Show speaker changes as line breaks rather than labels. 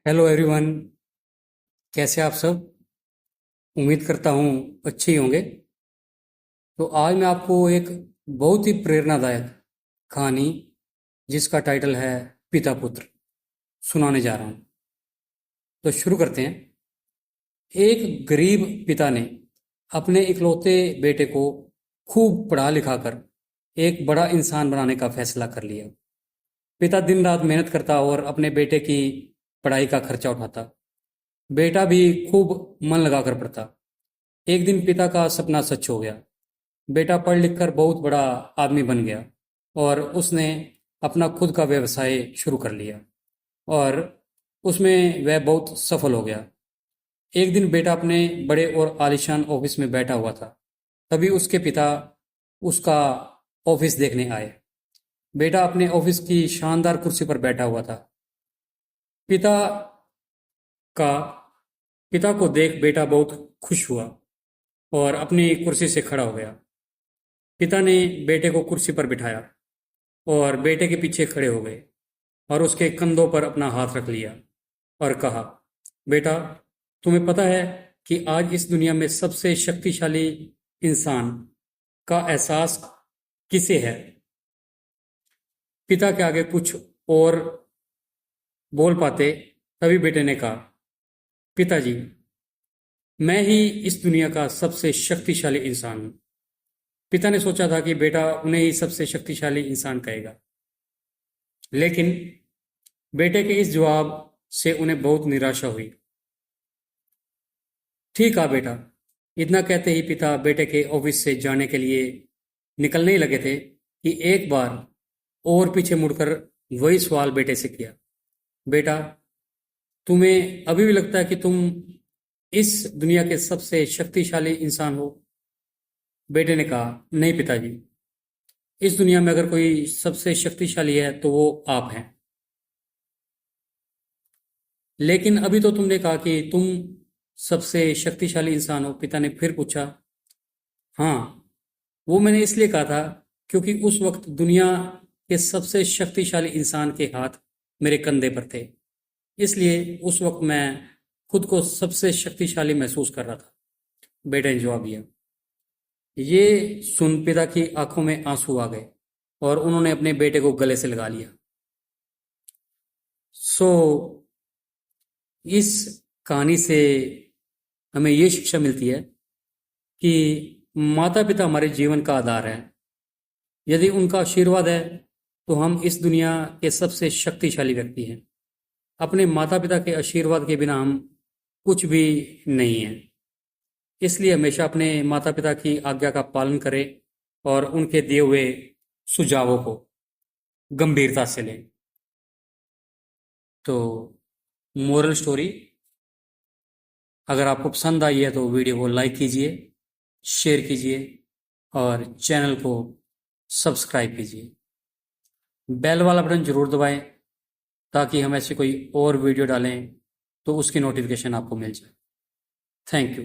Hello everyone. कैसे आप सब? उम्मीद करता हूँ अच्छे ही होंगे। तो आज मैं आपको एक बहुत ही प्रेरणादायक कहानी, जिसका टाइटल है पिता पुत्र, सुनाने जा रहा हूँ। तो शुरू करते हैं। एक गरीब पिता ने अपने इकलौते बेटे को खूब पढ़ा लिखा कर एक बड़ा इंसान बनाने का फैसला कर लिया। पिता दिन रात मेहनत करता और अपने बेटे की पढ़ाई का खर्चा उठाता। बेटा भी खूब मन लगाकर पढ़ता। एक दिन पिता का सपना सच हो गया। बेटा पढ़ लिख कर बहुत बड़ा आदमी बन गया और उसने अपना खुद का व्यवसाय शुरू कर लिया और उसमें वह बहुत सफल हो गया। एक दिन बेटा अपने बड़े और आलीशान ऑफिस में बैठा हुआ था। तभी उसके पिता उसका ऑफिस देखने आए। बेटा अपने ऑफिस की शानदार कुर्सी पर बैठा हुआ था। पिता का पिता को देख बेटा बहुत खुश हुआ और अपनी कुर्सी से खड़ा हो गया। पिता ने बेटे को कुर्सी पर बिठाया और बेटे के पीछे खड़े हो गए और उसके कंधों पर अपना हाथ रख लिया और कहा, बेटा, तुम्हें पता है कि आज इस दुनिया में सबसे शक्तिशाली इंसान का एहसास किसे है? पिता के आगे कुछ और बोल पाते, तभी बेटे ने कहा, पिताजी, मैं ही इस दुनिया का सबसे शक्तिशाली इंसान हूं। पिता ने सोचा था कि बेटा उन्हें ही सबसे शक्तिशाली इंसान कहेगा, लेकिन बेटे के इस जवाब से उन्हें बहुत निराशा हुई। ठीक है बेटा, इतना कहते ही पिता बेटे के ऑफिस से जाने के लिए निकलने ही लगे थे कि एक बार और पीछे मुड़कर वही सवाल बेटे से किया, बेटा, तुम्हें अभी भी लगता है कि तुम इस दुनिया के सबसे शक्तिशाली इंसान हो? बेटे ने कहा, नहीं पिताजी, इस दुनिया में अगर कोई सबसे शक्तिशाली है तो वो आप हैं। लेकिन अभी तो तुमने कहा कि तुम सबसे शक्तिशाली इंसान हो। पिता ने फिर पूछा, हाँ, वो मैंने इसलिए कहा था क्योंकि उस वक्त दुनिया के सबसे शक्तिशाली इंसान के हाथ मेरे कंधे पर थे। इसलिए उस वक्त मैं खुद को सबसे शक्तिशाली महसूस कर रहा था। बेटे ने जवाब दिया। ये सुन पिता की आंखों में आंसू आ गए और उन्होंने अपने बेटे को गले से लगा लिया। सो इस कहानी से हमें ये शिक्षा मिलती है कि माता पिता हमारे जीवन का आधार है। यदि उनका आशीर्वाद है तो हम इस दुनिया के सबसे शक्तिशाली व्यक्ति हैं। अपने माता पिता के आशीर्वाद के बिना हम कुछ भी नहीं हैं। इसलिए हमेशा अपने माता पिता की आज्ञा का पालन करें और उनके दिए हुए सुझावों को गंभीरता से लें। तो मोरल स्टोरी, अगर आपको पसंद आई है तो वीडियो को लाइक कीजिए, शेयर कीजिए और चैनल को सब्सक्राइब कीजिए। बेल वाला बटन जरूर दबाएं ताकि हम ऐसे कोई और वीडियो डालें तो उसकी नोटिफिकेशन आपको मिल जाए। Thank you.